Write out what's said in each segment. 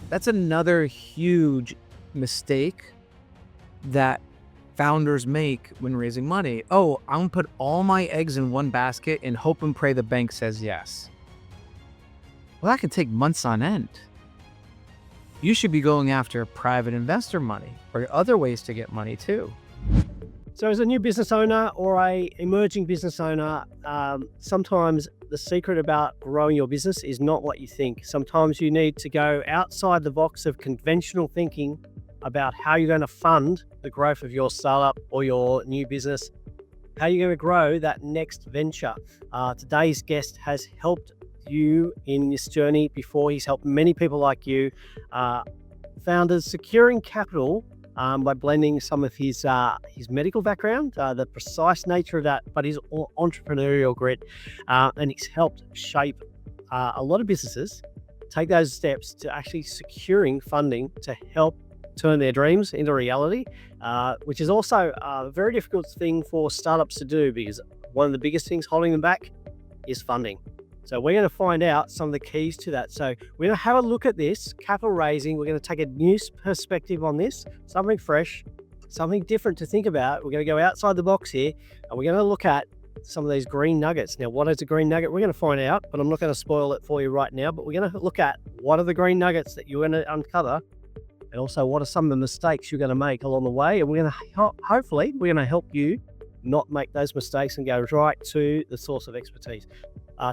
That's another huge mistake that founders make when raising money. Oh, I'm gonna put all my eggs in one basket and hope and pray the bank says yes. Well, that can take months on end. You should be going after private investor money or other ways to get money too. So as a new business owner or a emerging business owner, sometimes the secret about growing your business is not what you think. Sometimes you need to go outside the box of conventional thinking about how you're going to fund the growth of your startup or your new business, how you're going to grow that next venture. Today's guest has helped you in this journey before. He's helped many people like you, founders, securing capital by blending some of his medical background, the precise nature of that, but his entrepreneurial grit, and he's helped shape a lot of businesses take those steps to actually securing funding to help turn their dreams into reality, which is also a very difficult thing for startups to do, because one of the biggest things holding them back is funding. So we're going to find out some of the keys to that. So we're going to have a look at this capital raising. We're going to take a new perspective on this, something fresh, something different to think about. We're going to go outside the box here, and we're going to look at some of these green nuggets. Now, what is a green nugget? We're going to find out, but I'm not going to spoil it for you right now. But we're going to look at what are the green nuggets that you're going to uncover, and also what are some of the mistakes you're going to make along the way. And we're going to hopefully we're going to help you not make those mistakes and go right to the source of expertise.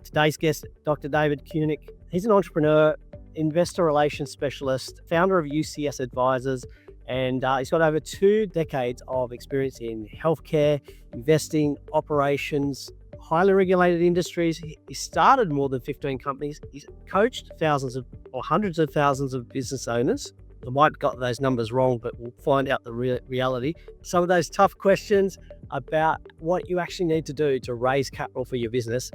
Today's guest, Dr. David Cunic. He's an entrepreneur, investor relations specialist, founder of UCS Advisors, and he's got over 2 decades of experience in healthcare, investing, operations, highly regulated industries. He started more than 15 companies. He's coached thousands of or hundreds of thousands of business owners. I might have got those numbers wrong, but we'll find out the reality. Some of those tough questions about what you actually need to do to raise capital for your business.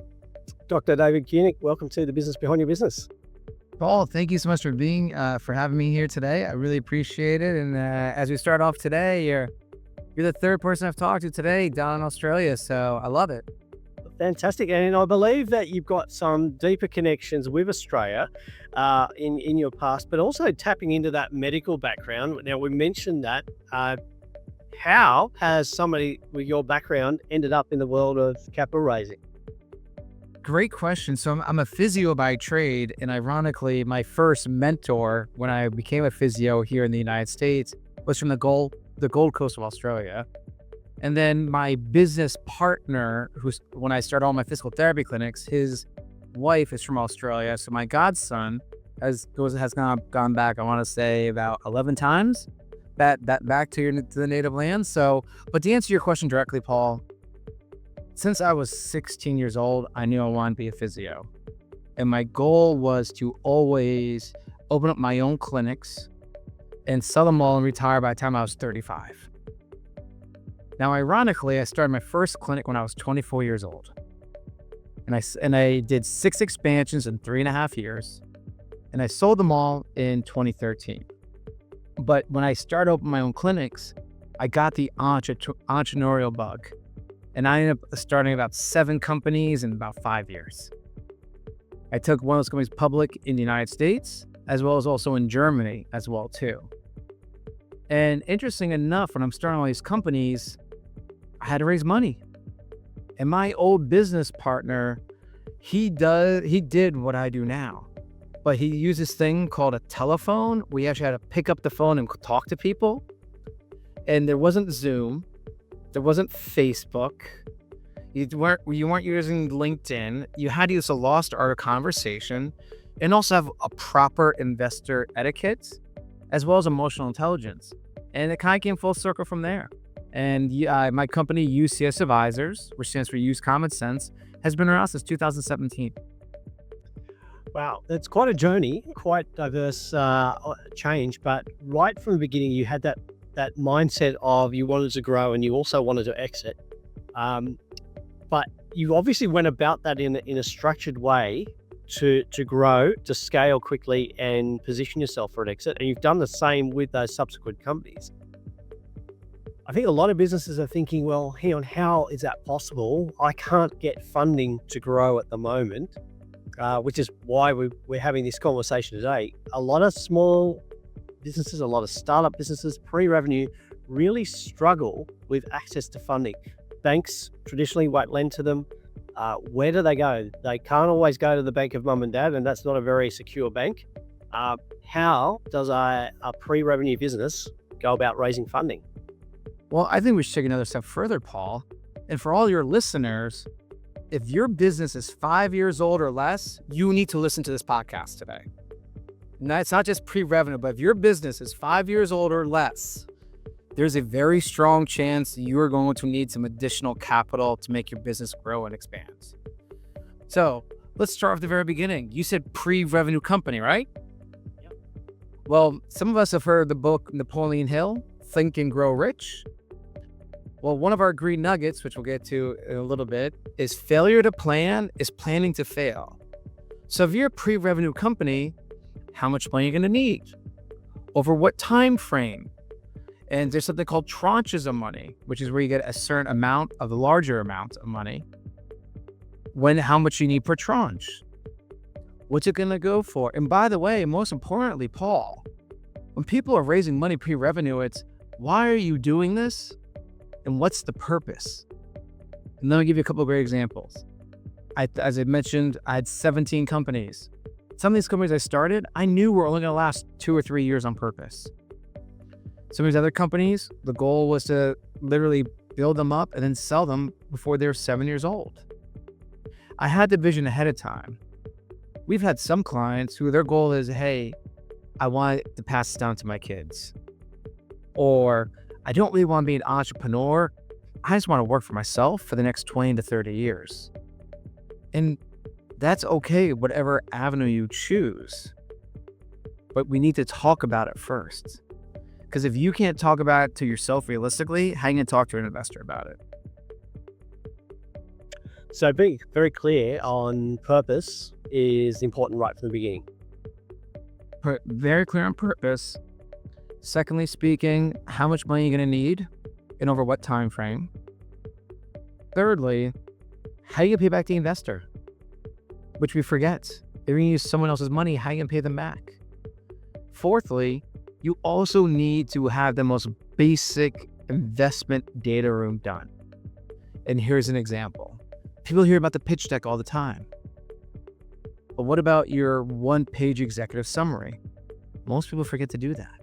Dr. David Cunic, welcome to the Business Behind Your Business. Paul, thank you so much for having me here today. I really appreciate it. And as we start off today, you're the third person I've talked to today down in Australia, so I love it. Fantastic. And I believe that you've got some deeper connections with Australia in your past, but also tapping into that medical background. Now, we mentioned that. How has somebody with your background ended up in the world of capital raising? Great question. So I'm a physio by trade, and ironically, my first mentor when I became a physio here in the United States was from the Gold Coast of Australia. And then my business partner, when I started all my physical therapy clinics, his wife is from Australia. So my godson has gone back, I want to say about 11 times back to the native land. So, but to answer your question directly, Paul, since I was 16 years old, I knew I wanted to be a physio. And my goal was to always open up my own clinics and sell them all and retire by the time I was 35. Now, ironically, I started my first clinic when I was 24 years old. And I did 6 expansions in 3.5 years. And I sold them all in 2013. But when I started opening my own clinics, I got the entrepreneurial bug. And I ended up starting about 7 companies in about 5 years. I took one of those companies public in the United States, as well as also in Germany as well too. And interesting enough, when I'm starting all these companies, I had to raise money. And my old business partner, he did what I do now, but he used this thing called a telephone. We actually had to pick up the phone and talk to people. And there wasn't Zoom. There wasn't Facebook. You weren't using LinkedIn. You had to use a lost art of conversation and also have a proper investor etiquette as well as emotional intelligence. And it kind of came full circle from there. And my company, UCS Advisors, which stands for Use Common Sense, has been around since 2017. Wow, that's quite a journey, quite diverse change. But right from the beginning, you had that mindset of you wanted to grow and you also wanted to exit. But you obviously went about that in a structured way to grow, to scale quickly and position yourself for an exit. And you've done the same with those subsequent companies. I think a lot of businesses are thinking, well, hang on, how is that possible? I can't get funding to grow at the moment. which is why we're having this conversation today. A lot of small businesses, a lot of startup businesses, pre-revenue, really struggle with access to funding. Banks traditionally won't lend to them. Where do they go? They can't always go to the bank of mum and dad, and that's not a very secure bank. How does a pre-revenue business go about raising funding? Well, I think we should take another step further, Paul. And for all your listeners, if your business is 5 years old or less, you need to listen to this podcast today. Now, it's not just pre-revenue, but if your business is 5 years old or less, there's a very strong chance you are going to need some additional capital to make your business grow and expand. So let's start with the very beginning. You said pre-revenue company, right? Yep. Well, some of us have heard the book Napoleon Hill, Think and Grow Rich. Well, one of our green nuggets, which we'll get to in a little bit, is failure to plan is planning to fail. So if you're a pre-revenue company, how much money are you going to need? Over what time frame? And there's something called tranches of money, which is where you get a certain amount of the larger amount of money. How much you need per tranche? What's it going to go for? And by the way, most importantly, Paul, when people are raising money pre-revenue, it's why are you doing this? And what's the purpose? And then I'll give you a couple of great examples. As I mentioned, I had 17 companies. Some of these companies I started, I knew were only going to last 2 or 3 years on purpose. Some of these other companies, the goal was to literally build them up and then sell them before they were 7 years old. I had the vision ahead of time. We've had some clients who their goal is, hey, I want to pass this down to my kids. Or I don't really want to be an entrepreneur. I just want to work for myself for the next 20 to 30 years. And that's okay, whatever avenue you choose. But we need to talk about it first. Because if you can't talk about it to yourself realistically, how are you going to talk to an investor about it? So being very clear on purpose is important right from the beginning. Very clear on purpose. Secondly speaking, how much money are you going to need and over what time frame? Thirdly, how are you going to pay back the investor? Which we forget. If you're going to use someone else's money, how are you going to pay them back? Fourthly, you also need to have the most basic investment data room done. And here's an example. People hear about the pitch deck all the time. But what about your one-page executive summary? Most people forget to do that.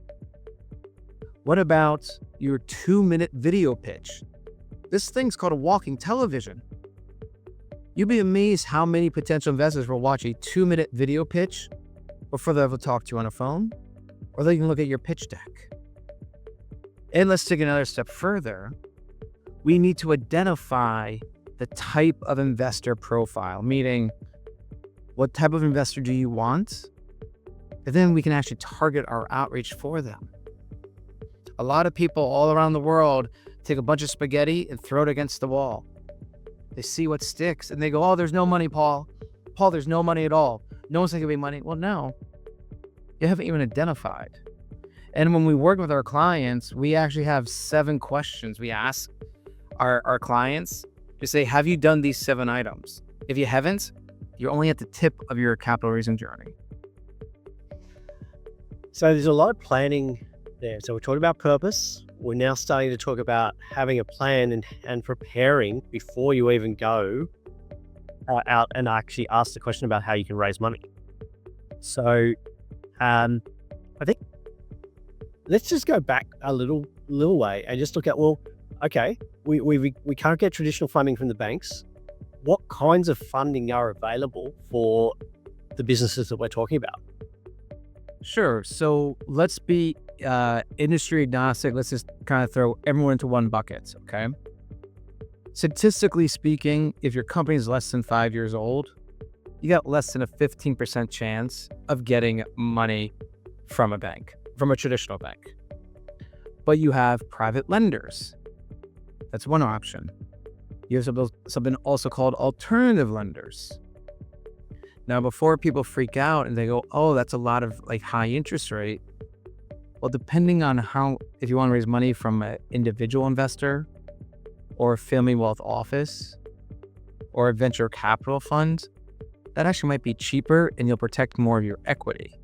What about your 2-minute video pitch? This thing's called a walking television. You'd be amazed how many potential investors will watch a 2-minute video pitch before they'll ever talk to you on a phone, or they can look at your pitch deck. And let's take another step further. We need to identify the type of investor profile, meaning what type of investor do you want? And then we can actually target our outreach for them. A lot of people all around the world take a bunch of spaghetti and throw it against the wall. They see what sticks and they go, oh, there's no money, Paul. Paul, there's no money at all. No one's going to give me money. Well, no, you haven't even identified. And when we work with our clients, we actually have 7 questions we ask our clients to say, have you done these 7 items? If you haven't, you're only at the tip of your capital raising journey. So there's a lot of planning there. So we're talking about purpose. We're now starting to talk about having a plan and preparing before you even go out and actually ask the question about how you can raise money. So I think let's just go back a little way and just look at, well, okay, we can't get traditional funding from the banks. What kinds of funding are available for the businesses that we're talking about? Sure. So let's be industry agnostic. Let's just kind of throw everyone into one bucket, okay? Statistically speaking, if your company is less than 5 years old, you got less than a 15% chance of getting money from a bank, from a traditional bank. But you have private lenders. That's one option. You have something also called alternative lenders. Now, before people freak out and they go, oh, that's a lot of high interest rate. Well, depending on if you want to raise money from an individual investor or a family wealth office or a venture capital fund, that actually might be cheaper and you'll protect more of your equity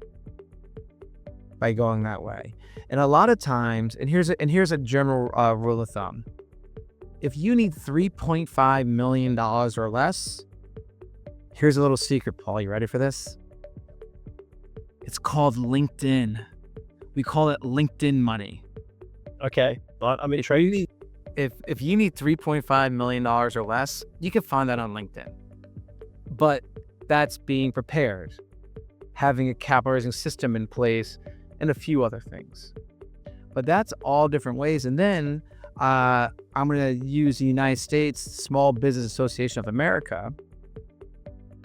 by going that way. And a lot of times, and here's a general rule of thumb. If you need $3.5 million or less, here's a little secret, Paul. You ready for this? It's called LinkedIn. We call it LinkedIn money. Okay, I'm intrigued. If you need $3.5 million or less, you can find that on LinkedIn. But that's being prepared, having a capital raising system in place, and a few other things. But that's all different ways. And then I'm going to use the United States Small Business Association of America.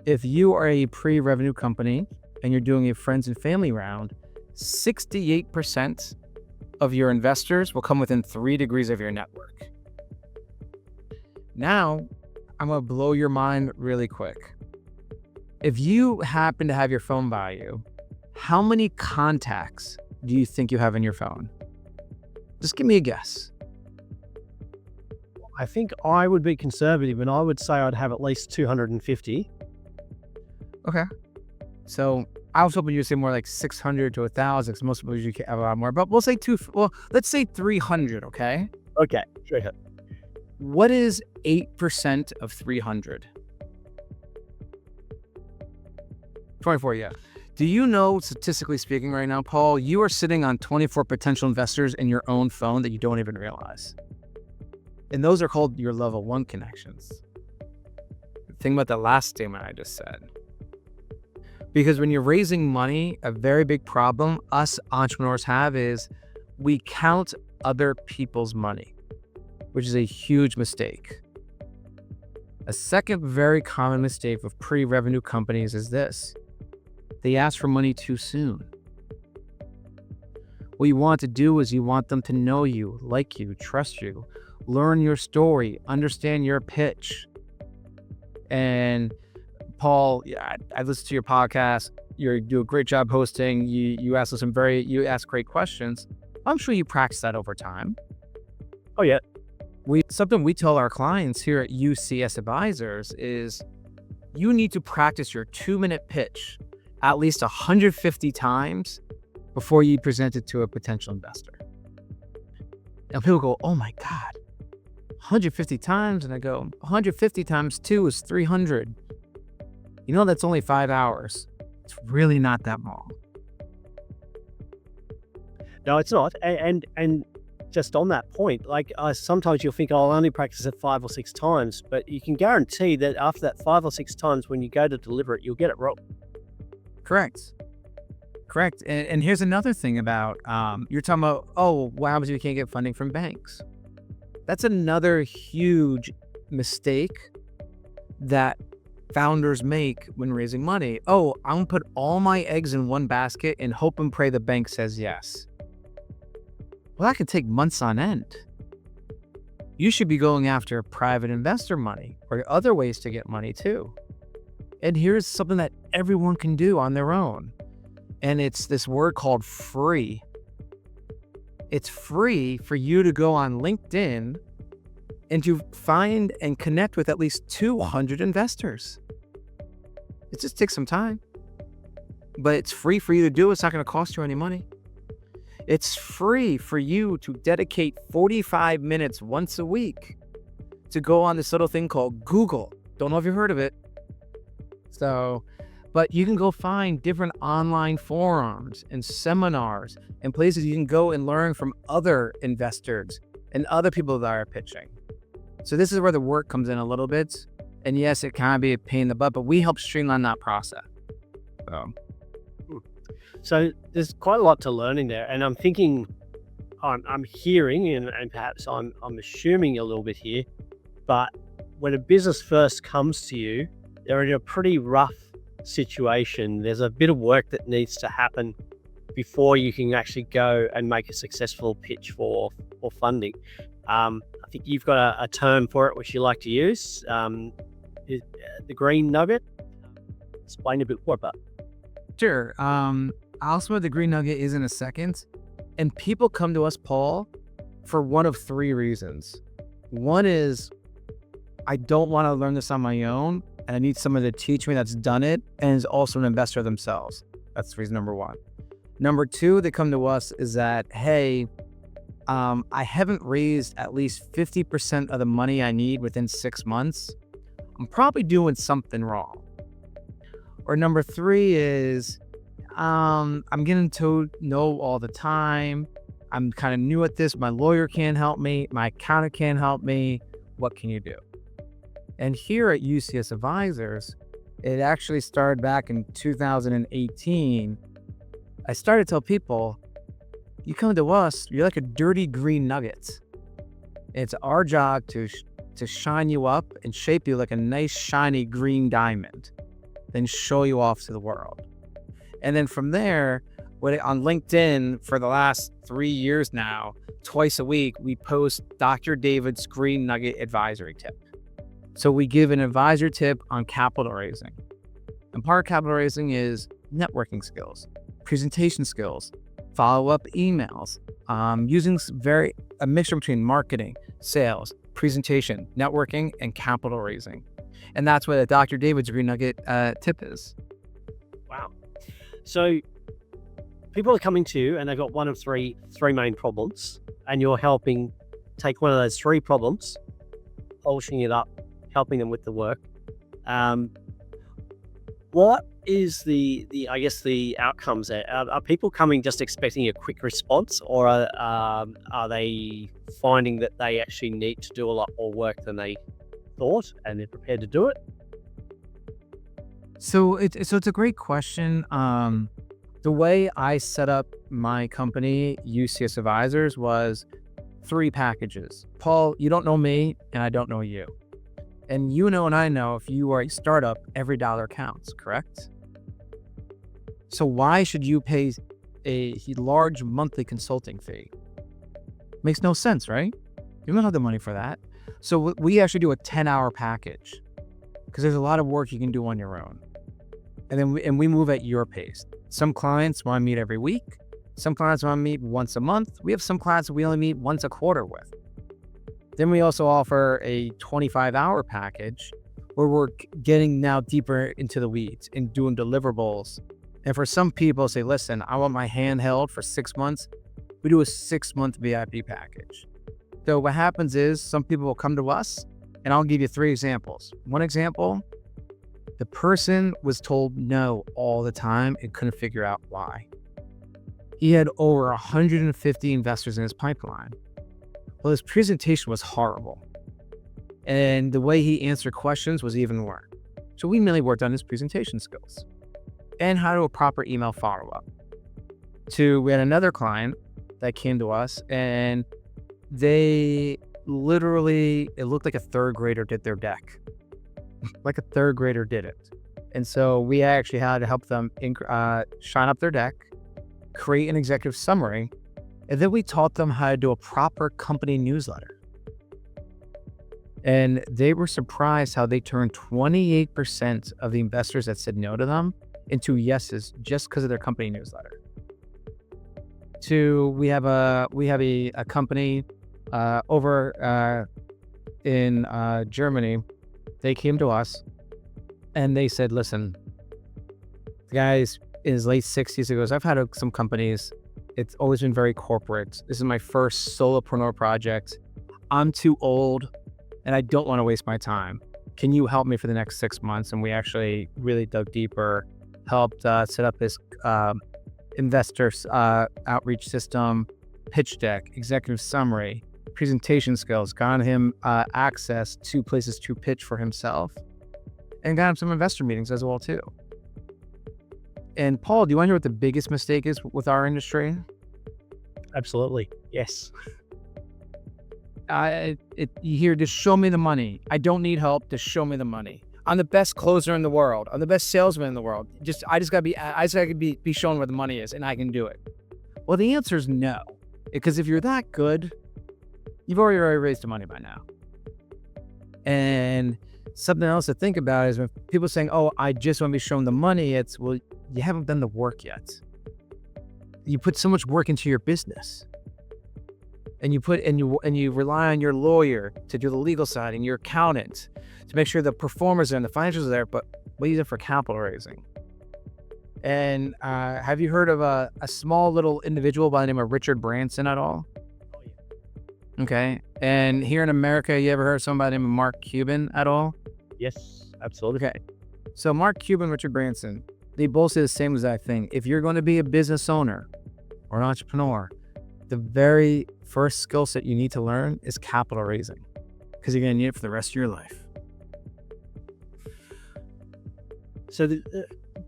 If you are a pre-revenue company and you're doing a friends and family round, 68% of your investors will come within 3 degrees of your network. Now, I'm going to blow your mind really quick. If you happen to have your phone by you, how many contacts do you think you have in your phone? Just give me a guess. I think I would be conservative and I would say I'd have at least 250. Okay. So I was hoping you would say more like 600 to 1,000, because most people usually have a lot more, but let's say 300, okay? Okay, sure. What is 8% of 300? 24, yeah. Do you know, statistically speaking right now, Paul, you are sitting on 24 potential investors in your own phone that you don't even realize. And those are called your level 1 connections. Think about the last statement I just said. Because when you're raising money, a very big problem us entrepreneurs have is we count other people's money, which is a huge mistake. A second very common mistake with pre-revenue companies is this. They ask for money too soon. What you want to do is you want them to know you, like you, trust you, learn your story, understand your pitch. And Paul, I listened to your podcast. You do a great job hosting. You ask great questions. I'm sure you practice that over time. Oh yeah. Something we tell our clients here at UCS Advisors is you need to practice your 2-minute pitch at least 150 times before you present it to a potential investor. And people go, oh my God, 150 times? And I go, 150 times 2 is 300. You know, that's only 5 hours. It's really not that long. No, it's not. And just on that point, like sometimes you'll think, I'll only practice it 5 or 6 times, but you can guarantee that after that 5 or 6 times, when you go to deliver it, you'll get it wrong. Correct. And here's another thing about, you're talking about, what happens if you can't get funding from banks? That's another huge mistake that founders make when raising money. I'm gonna put all my eggs in one basket and hope and pray the bank says yes. Well, that can take months on end. You should be going after private investor money or other ways to get money too. And here's something that everyone can do on their own. And it's this word called free. It's free for you to go on LinkedIn and to find and connect with at least 200 investors. It just takes some time, but it's free for you to do. It's not going to cost you any money. It's free for you to dedicate 45 minutes once a week to go on this little thing called Google. Don't know if you've heard of it. But you can go find different online forums and seminars and places you can go and learn from other investors and other people that are pitching. So this is where the work comes in a little bit. And yes, it can be a pain in the butt, but we help streamline that process. So there's quite a lot to learn in there. And I'm thinking, I'm hearing, and perhaps I'm assuming a little bit here, but when a business first comes to you, they're in a pretty rough situation. There's a bit of work that needs to happen before you can actually go and make a successful pitch for funding. I think you've got a term for it which you like to use, the green nugget. Explain a bit more about it. Sure. I'll explain what the green nugget is in a second. And people come to us, Paul, for one of 3 reasons. One is, I don't want to learn this on my own. and I need someone to teach me that's done it and is also an investor themselves. That's reason number one. Number two, they come to us is that, hey, I haven't raised at least 50% of the money I need within 6 months. I'm probably doing something wrong. Or number three is, I'm getting told no all the time. I'm kind of new at this. My lawyer can't help me. My accountant can't help me. What can you do? And here at UCS Advisors, it actually started back in 2018. I started to tell people, you come to us, you're like a dirty green nugget. It's our job to shine you up and shape you like a nice, shiny green diamond, then show you off to the world. And then from there, on LinkedIn for the last 3 years now, twice a week, we post Dr. David's Green Nugget Advisory Tip. So we give an advisor tip on capital raising. And part of capital raising is networking skills, presentation skills, follow-up emails, using a mixture between marketing, sales, presentation, networking, and capital raising. And that's what a Dr. David's Green Nugget tip is. Wow. So people are coming to you and they've got one of three main problems, and you're helping take one of those three problems, polishing it up, helping them with the work. What is the outcomes there? Are people coming just expecting a quick response, or are they finding that they actually need to do a lot more work than they thought and they're prepared to do it? So it's a great question. The way I set up my company, UCS Advisors, was 3 packages. Paul, you don't know me and I don't know you. And you know and I know if you are a startup, every dollar counts, correct? So why should you pay a large monthly consulting fee? Makes no sense, right? You don't have the money for that. So we actually do a 10-hour package because there's a lot of work you can do on your own. And then we move at your pace. Some clients want to meet every week. Some clients want to meet once a month. We have some clients we only meet once a quarter with. Then we also offer a 25-hour package where we're getting now deeper into the weeds and doing deliverables. And for some people say, listen, I want my hand held for 6 months. We do a 6-month VIP package. So what happens is some people will come to us, and I'll give you 3 examples. One example, the person was told no all the time and couldn't figure out why. He had over 150 investors in his pipeline. Well, his presentation was horrible. And the way he answered questions was even worse. So we mainly worked on his presentation skills and how to do a proper email follow-up. We had another client that came to us, and they literally, it looked like a 3rd grader did their deck. Like a 3rd grader did it. And so we actually had to help them shine up their deck, create an executive summary, and then we taught them how to do a proper company newsletter. And they were surprised how they turned 28% of the investors that said no to them into yeses just because of their company newsletter. We have a company over in Germany. They came to us and they said, listen, the guy's in his late 60s. He goes, I've had some companies. It's always been very corporate. This is my first solopreneur project. I'm too old and I don't want to waste my time. Can you help me for the next 6 months? And we actually really dug deeper, helped set up this investor outreach system, pitch deck, executive summary, presentation skills, got him access to places to pitch for himself, and got him some investor meetings as well too. And Paul, do you want to hear what the biggest mistake is with our industry? Absolutely. Yes. You hear, just show me the money. I don't need help. Just show me the money. I'm the best closer in the world. I'm the best salesman in the world. I just gotta be shown where the money is, and I can do it. Well, the answer is no, because if you're that good, you've already raised the money by now. And something else to think about is when people are saying, "Oh, I just want to be shown the money," it's, well, you haven't done the work yet. You put so much work into your business. and you rely on your lawyer to do the legal side and your accountant to make sure the performers are and the financials are there, but we use it for capital raising. And have you heard of a small little individual by the name of Richard Branson at all? Oh, yeah. Okay. And here in America, you ever heard of somebody by the name of Mark Cuban at all? Yes, absolutely. Okay. So Mark Cuban, Richard Branson, they both say the same exact thing. If you're going to be a business owner or an entrepreneur, the very first skill set you need to learn is capital raising, because you're going to need it for the rest of your life. So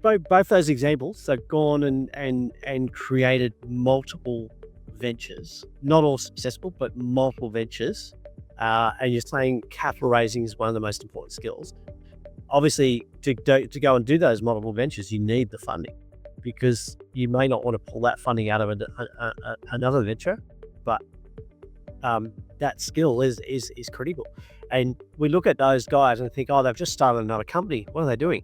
both those examples have gone and created multiple ventures, not all successful, but multiple ventures. And you're saying capital raising is one of the most important skills. Obviously, to go and do those multiple ventures, you need the funding, because you may not want to pull that funding out of another venture, but that skill is critical. And we look at those guys and think, oh, they've just started another company. What are they doing?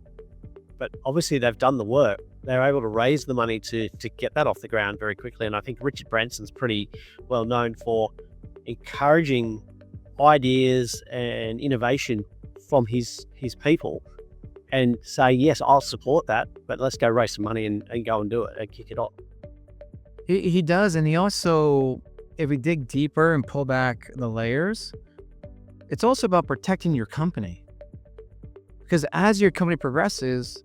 But obviously they've done the work. They're able to raise the money to get that off the ground very quickly. And I think Richard Branson's pretty well known for encouraging ideas and innovation from his people, and say, yes, I'll support that, but let's go raise some money and go and do it and kick it off. He does. And he also, if we dig deeper and pull back the layers, it's also about protecting your company. Because as your company progresses,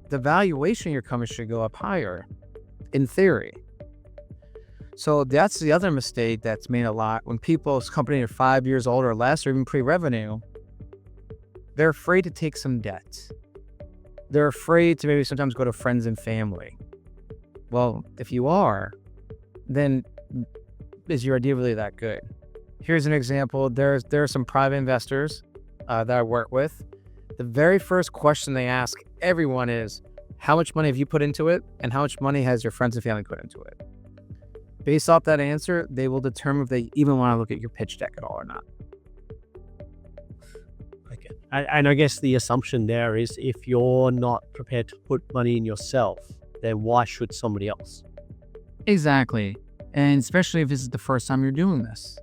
the valuation of your company should go up higher, in theory. So that's the other mistake that's made a lot. When people's company are 5 years old or less, or even pre-revenue, they're afraid to take some debt. They're afraid to maybe sometimes go to friends and family. Well, if you are, then is your idea really that good? Here's an example. There are some private investors that I work with. The very first question they ask everyone is, how much money have you put into it? And how much money has your friends and family put into it? Based off that answer, they will determine if they even want to look at your pitch deck at all or not. Okay. And I guess the assumption there is, if you're not prepared to put money in yourself, then why should somebody else? Exactly. And especially if this is the first time you're doing this.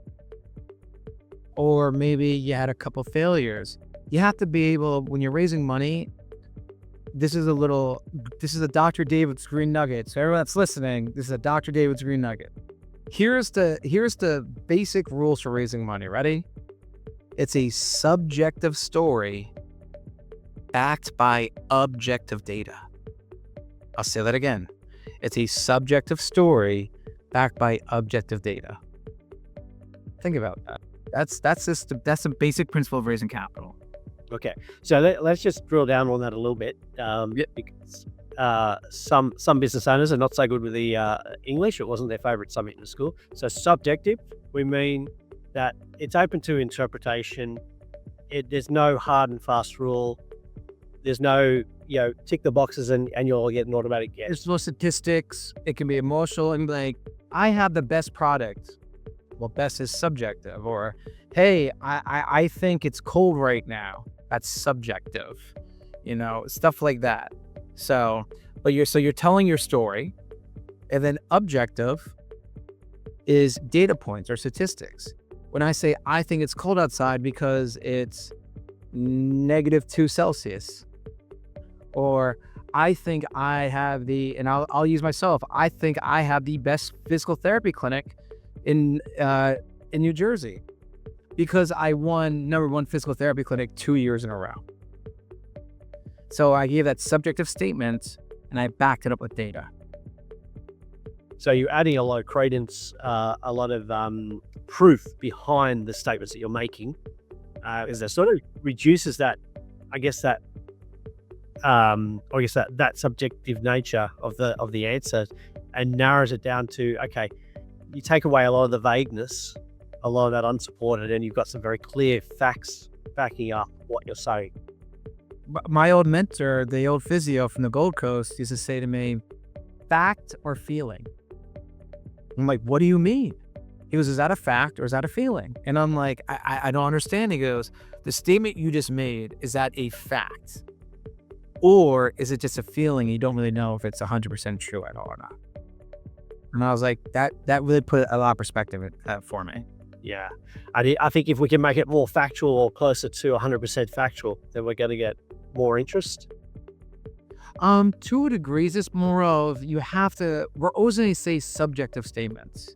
Or maybe you had a couple failures. You have to be able, when you're raising money, this is a Dr. David's green nugget. So everyone that's listening, this is a Dr. David's green nugget. Here's the basic rules for raising money. Ready? It's a subjective story backed by objective data. I'll say that again. It's a subjective story backed by objective data. Think about that. That's a basic principle of raising capital. Okay, so let's just drill down on that a little bit. Because some business owners are not so good with the English. It wasn't their favorite subject in school. So subjective, we mean that it's open to interpretation. There's no hard and fast rule. There's no, tick the boxes and you'll get an automatic yes. There's no statistics. It can be emotional and like, I have the best product. Well, best is subjective. Or, hey, I think it's cold right now. That's subjective, stuff like that. So, you're telling your story, and then objective is data points or statistics. When I say I think it's cold outside because it's -2 Celsius, or I think I have and I'll use myself. I think I have the best physical therapy clinic in New Jersey, because I won #1 physical therapy clinic 2 years in a row. So I gave that subjective statement and I backed it up with data. So you're adding a lot of credence, a lot of proof behind the statements that you're making, is that sort of reduces that subjective nature of the answer, and narrows it down to, okay, you take away a lot of the vagueness, a lot of that unsupported, and you've got some very clear facts backing up what you're saying. My old mentor, the old physio from the Gold Coast, used to say to me, fact or feeling? I'm like, what do you mean? He goes, is that a fact or is that a feeling? And I'm like, I don't understand. He goes, the statement you just made, is that a fact? Or is it just a feeling? You don't really know if it's 100% true at all or not. And I was like, that really put a lot of perspective for me. Yeah. I think if we can make it more factual or closer to 100% factual, then we're going to get more interest. To a degree, it's more of we're always going to say subjective statements,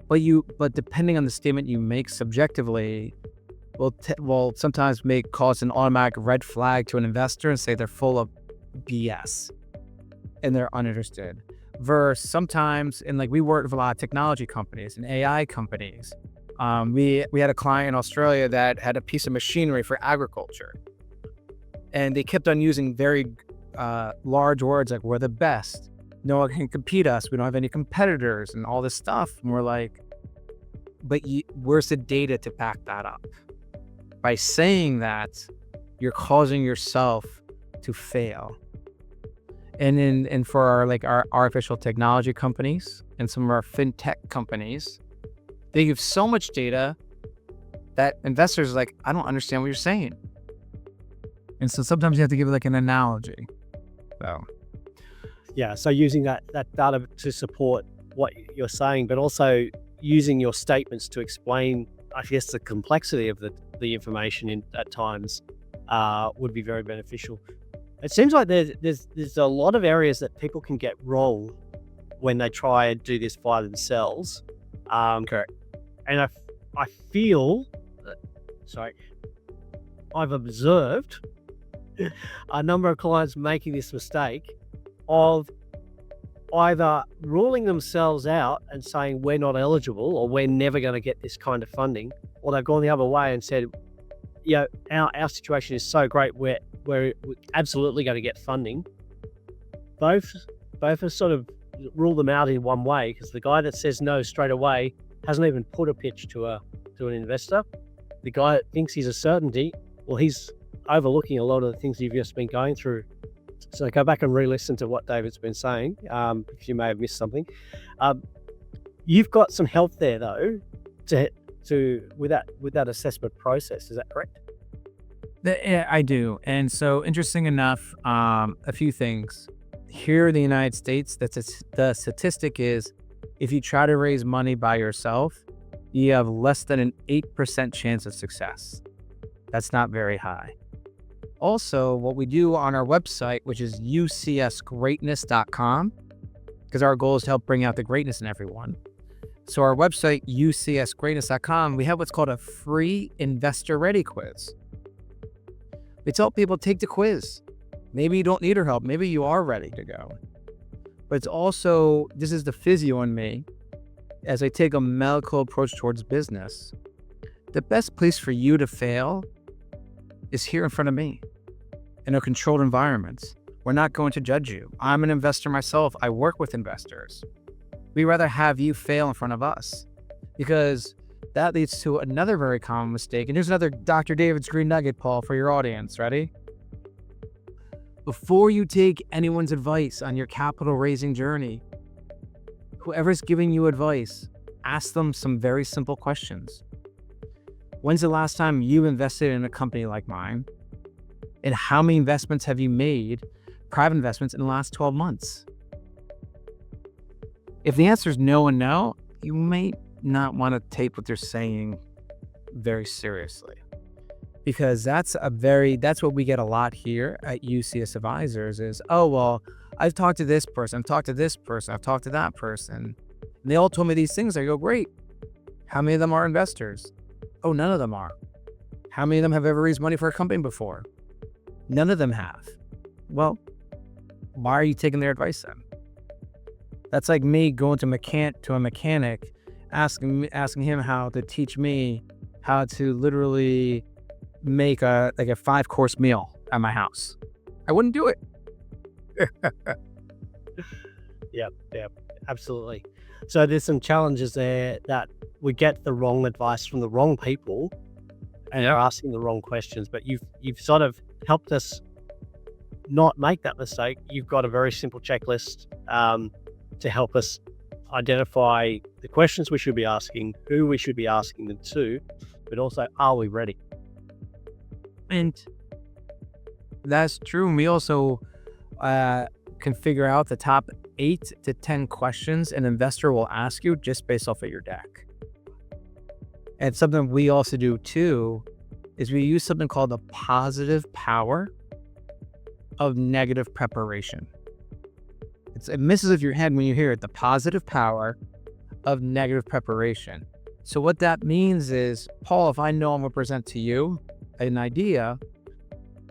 but depending on the statement you make subjectively, will sometimes cause an automatic red flag to an investor and say they're full of BS and they're uninterested. Versus sometimes, and like we work with a lot of technology companies and AI companies. We had a client in Australia that had a piece of machinery for agriculture, and they kept on using very large words like, we're the best, no one can compete us, we don't have any competitors, and all this stuff. And we're like, but where's the data to back that up? By saying that, you're causing yourself to fail. And for our artificial technology companies and some of our fintech companies, they give so much data that investors are like, I don't understand what you're saying. And so sometimes you have to give it like an analogy. So Yeah. So using that data to support what you're saying, but also using your statements to explain, I guess, the complexity of the information at times would be very beneficial. It seems like there's a lot of areas that people can get wrong when they try and do this by themselves. correct. And I feel, I've observed a number of clients making this mistake of either ruling themselves out and saying we're not eligible or we're never going to get this kind of funding, or they've gone the other way and said, our situation is so great, we're absolutely going to get funding. Both have sort of ruled them out in one way, because the guy that says no straight away hasn't even put a pitch to an investor. The guy that thinks he's a certainty, well, he's overlooking a lot of the things you've just been going through. So go back and re-listen to what David's been saying, if you may have missed something. You've got some help there though, with that assessment process. Is that correct? Yeah, I do. And so interesting enough, a few things. Here in the United States, the statistic is if you try to raise money by yourself, you have less than an 8% chance of success. That's not very high. Also, what we do on our website, which is ucsgreatness.com, because our goal is to help bring out the greatness in everyone. So our website, ucsgreatness.com, we have what's called a free investor ready quiz. We tell people, take the quiz. Maybe you don't need our help. Maybe you are ready to go. But it's also, this is the physio in me, as I take a medical approach towards business. The best place for you to fail is here in front of me, in a controlled environment. We're not going to judge you. I'm an investor myself. I work with investors. We'd rather have you fail in front of us, because that leads to another very common mistake. And here's another Dr. David's green nugget, Paul, for your audience. Ready? Before you take anyone's advice on your capital raising journey, whoever's giving you advice, ask them some very simple questions. When's the last time you invested in a company like mine? And how many investments have you made, private investments, in the last 12 months? If the answer is no and no, you may not want to take what they're saying very seriously, because that's what we get a lot here at UCS Advisors is, oh, well, I've talked to this person, I've talked to this person, I've talked to that person, and they all told me these things. I go, great. How many of them are investors? Oh, none of them are. How many of them have ever raised money for a company before? None of them have. Well, why are you taking their advice then? That's like me going to a mechanic, asking him how to teach me how to literally make a 5-course meal at my house. I wouldn't do it. Yeah, absolutely. So there's some challenges there that we get the wrong advice from the wrong people and are asking the wrong questions, but you've sort of helped us not make that mistake. You've got a very simple checklist to help us identify the questions we should be asking, who we should be asking them to, but also, are we ready? And that's true. And we also can figure out the top 8 to 10 questions an investor will ask you just based off of your deck. And something we also do too is we use something called the positive power of negative preparation. It messes with your head when you hear it, the positive power of negative preparation. So what that means is, Paul, if I know I'm going to present to you an idea,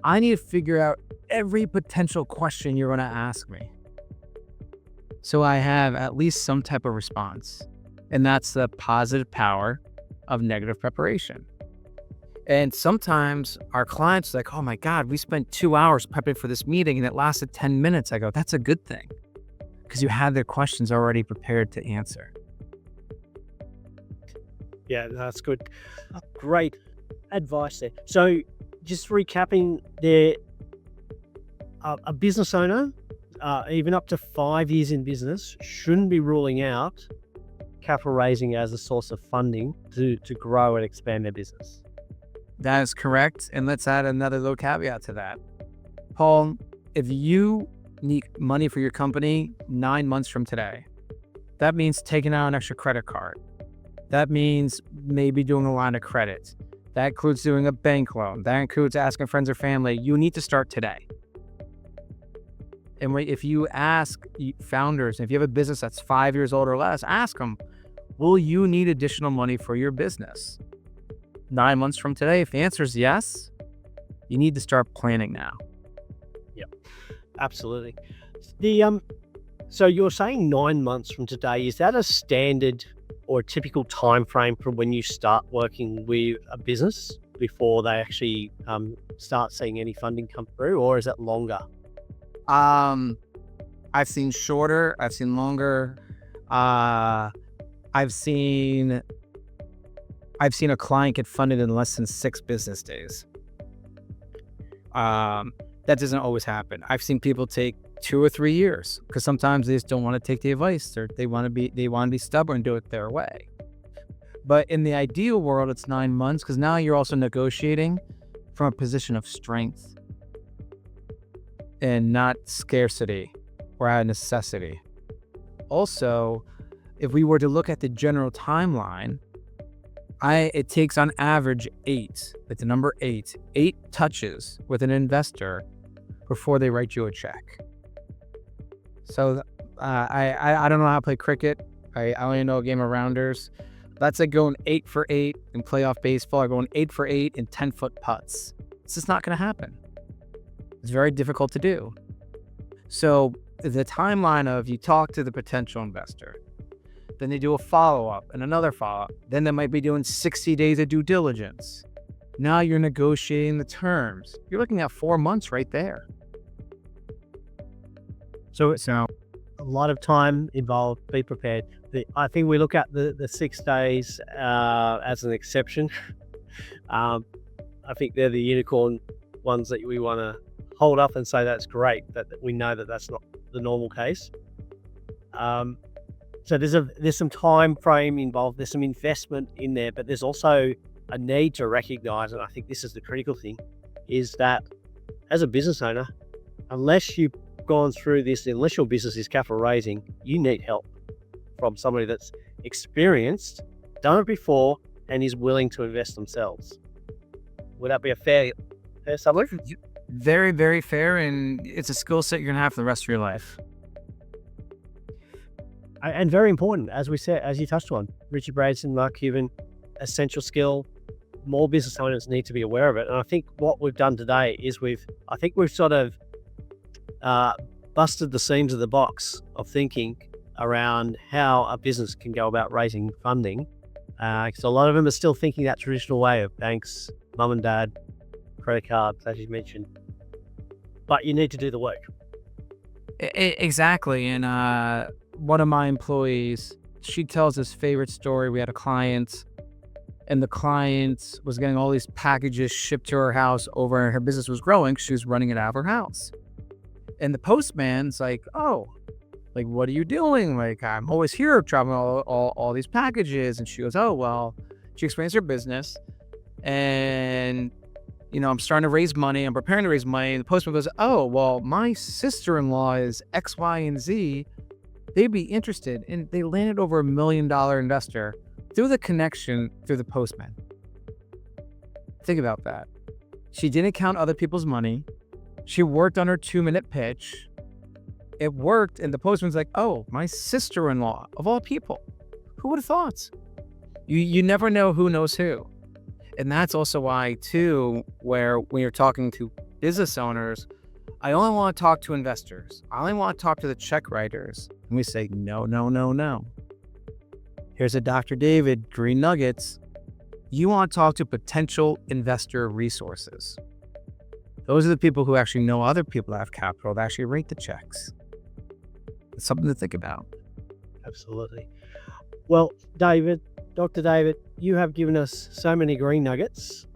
I need to figure out every potential question you're going to ask me, so I have at least some type of response. And that's the positive power of negative preparation. And sometimes our clients are like, oh my God, we spent 2 hours prepping for this meeting and it lasted 10 minutes. I go, that's a good thing, because you had their questions already prepared to answer. Yeah, that's good. Great advice there. So just recapping there, a business owner, even up to 5 years in business, shouldn't be ruling out capital raising as a source of funding to grow and expand their business. That is correct. And let's add another little caveat to that. Paul, if you need money for your company 9 months from today, that means taking out an extra credit card. That means maybe doing a line of credit. That includes doing a bank loan. That includes asking friends or family. You need to start today. And if you ask founders, if you have a business that's 5 years old or less, ask them, will you need additional money for your business 9 months from today? If the answer is yes, you need to start planning now. Yep, absolutely. So you're saying 9 months from today, is that a standard or a typical time frame from when you start working with a business before they actually start seeing any funding come through, or is it longer? I've seen shorter, I've seen longer. I've seen a client get funded in less than 6 business days. That doesn't always happen. I've seen people take 2 or 3 years, because sometimes they just don't want to take the advice, or they want to be stubborn and do it their way. But in the ideal world, it's 9 months, because now you're also negotiating from a position of strength and not scarcity or out of necessity. Also, if we were to look at the general timeline, it takes on average 8, like the number 8 touches with an investor before they write you a check. So I don't know how to play cricket. I only know a game of rounders. That's like going 8 for 8 in playoff baseball, or going 8 for 8 in 10-foot putts. It's just not going to happen. It's very difficult to do. So the timeline of, you talk to the potential investor, then they do a follow-up and another follow-up. Then they might be doing 60 days of due diligence. Now you're negotiating the terms. You're looking at 4 months right there. So a lot of time involved. Be prepared. I think we look at the 6 days as an exception. I think they're the unicorn ones that we want to hold up and say that's great, but we know that that's not the normal case. So there's some time frame involved. There's some investment in there, but there's also a need to recognize, and I think this is the critical thing, is that as a business owner, unless you've gone through this, unless your business is capital raising, you need help from somebody that's experienced, done it before, and is willing to invest themselves. Would that be a fair summary? Very, very fair, and it's a skill set you're going to have for the rest of your life. And very important, as we said, as you touched on, Richard Branson, Mark Cuban, essential skill. More business owners need to be aware of it. And I think what we've done today is we've sort of busted the seams of the box of thinking around how a business can go about raising funding. Because a lot of them are still thinking that traditional way of banks, mum and dad, credit cards, as you mentioned. But you need to do the work. Exactly. And one of my employees, she tells this favorite story. We had a client, and the client was getting all these packages shipped to her house over, and her business was growing. She was running it out of her house. And the postman's like, oh, like, what are you doing? Like, I'm always here dropping all these packages. And she goes, oh, well, she explains her business. And, you know, I'm starting to raise money. I'm preparing to raise money. And the postman goes, oh, well, my sister-in-law is X, Y, and Z. they'd be interested. And they landed over $1 million investor through the connection through the postman. Think about that. She didn't count other people's money. She worked on her 2-minute pitch. It worked, and the postman's like, oh, my sister-in-law, of all people. Who would have thought? You never know who knows who. And that's also why, too, where when you're talking to business owners, I only want to talk to investors. I only want to talk to the check writers. And we say, no, no, no, no. Here's a Dr. David, Green Nuggets. You want to talk to potential investor resources. Those are the people who actually know other people that have capital that actually write the checks. It's something to think about. Absolutely. Well, Dr. David, you have given us so many green nuggets,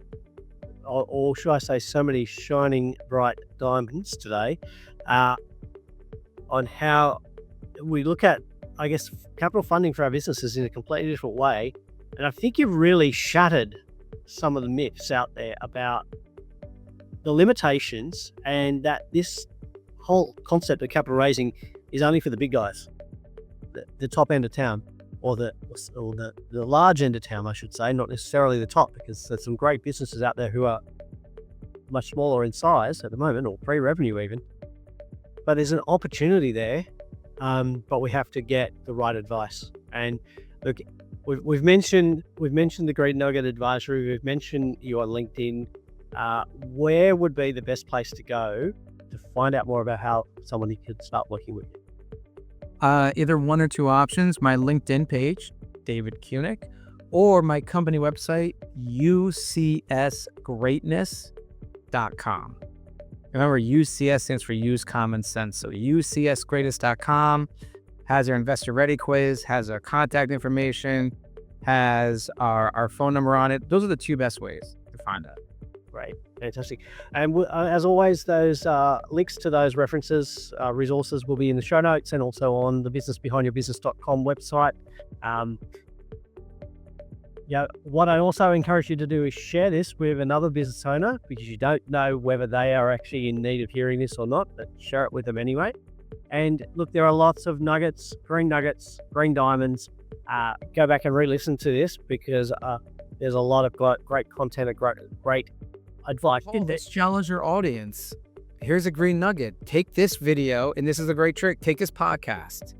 or should I say so many shining bright diamonds today, on how we look at, I guess, capital funding for our businesses in a completely different way. And I think you've really shattered some of the myths out there about the limitations, and that this whole concept of capital raising is only for the big guys, the top end of town, or the large end of town, I should say, not necessarily the top, because there's some great businesses out there who are much smaller in size at the moment, or pre-revenue even. But there's an opportunity there, but we have to get the right advice. And look, we've mentioned the Green Nugget Advisory. We've mentioned you on LinkedIn. Where would be the best place to go to find out more about how somebody could start working with you? Either one or two options: my LinkedIn page, David Cunic, or my company website, ucsgreatness.com. Remember, UCS stands for Use Common Sense. So ucsgreatness.com has our investor ready quiz, has our contact information, has our phone number on it. Those are the two best ways to find out. Great. Fantastic. And as always, those links to those references, resources will be in the show notes, and also on the businessbehindyourbusiness.com website. What I also encourage you to do is share this with another business owner, because you don't know whether they are actually in need of hearing this or not, but share it with them anyway. And look, there are lots of nuggets, green diamonds. Go back and re-listen to this, because there's a lot of great content and great advice. Let's challenge your audience. Here's a green nugget. Take this video, and this is a great trick. Take this podcast.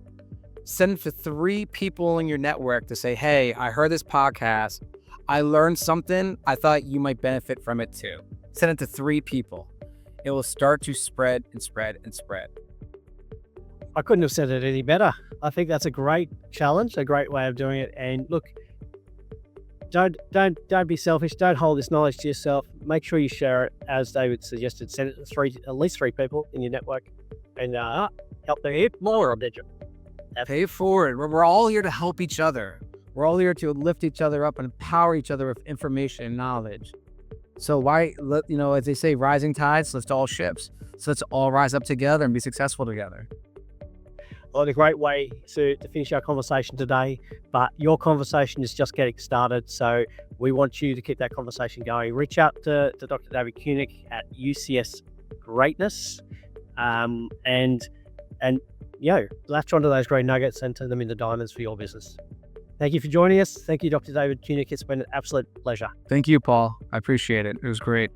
Send it to 3 people in your network to say, hey, I heard this podcast. I learned something. I thought you might benefit from it too. Send it to 3 people. It will start to spread and spread and spread. I couldn't have said it any better. I think that's a great challenge, a great way of doing it. And look, don't be selfish. Don't hold this knowledge to yourself. Make sure you share it, as David suggested. Send it to at least 3 people in your network, and help them get more of it. Pay it forward. We're all here to help each other. We're all here to lift each other up and empower each other with information and knowledge. So why, as they say, rising tides lift all ships. So let's all rise up together and be successful together. Well, a great way to finish our conversation today, but your conversation is just getting started. So we want you to keep that conversation going. Reach out to Dr. David Cunic at UCS Greatness, and latch onto those green nuggets and turn them into diamonds for your business. Thank you for joining us. Thank you, Dr. David Cunic. It's been an absolute pleasure. Thank you, Paul. I appreciate it. It was great.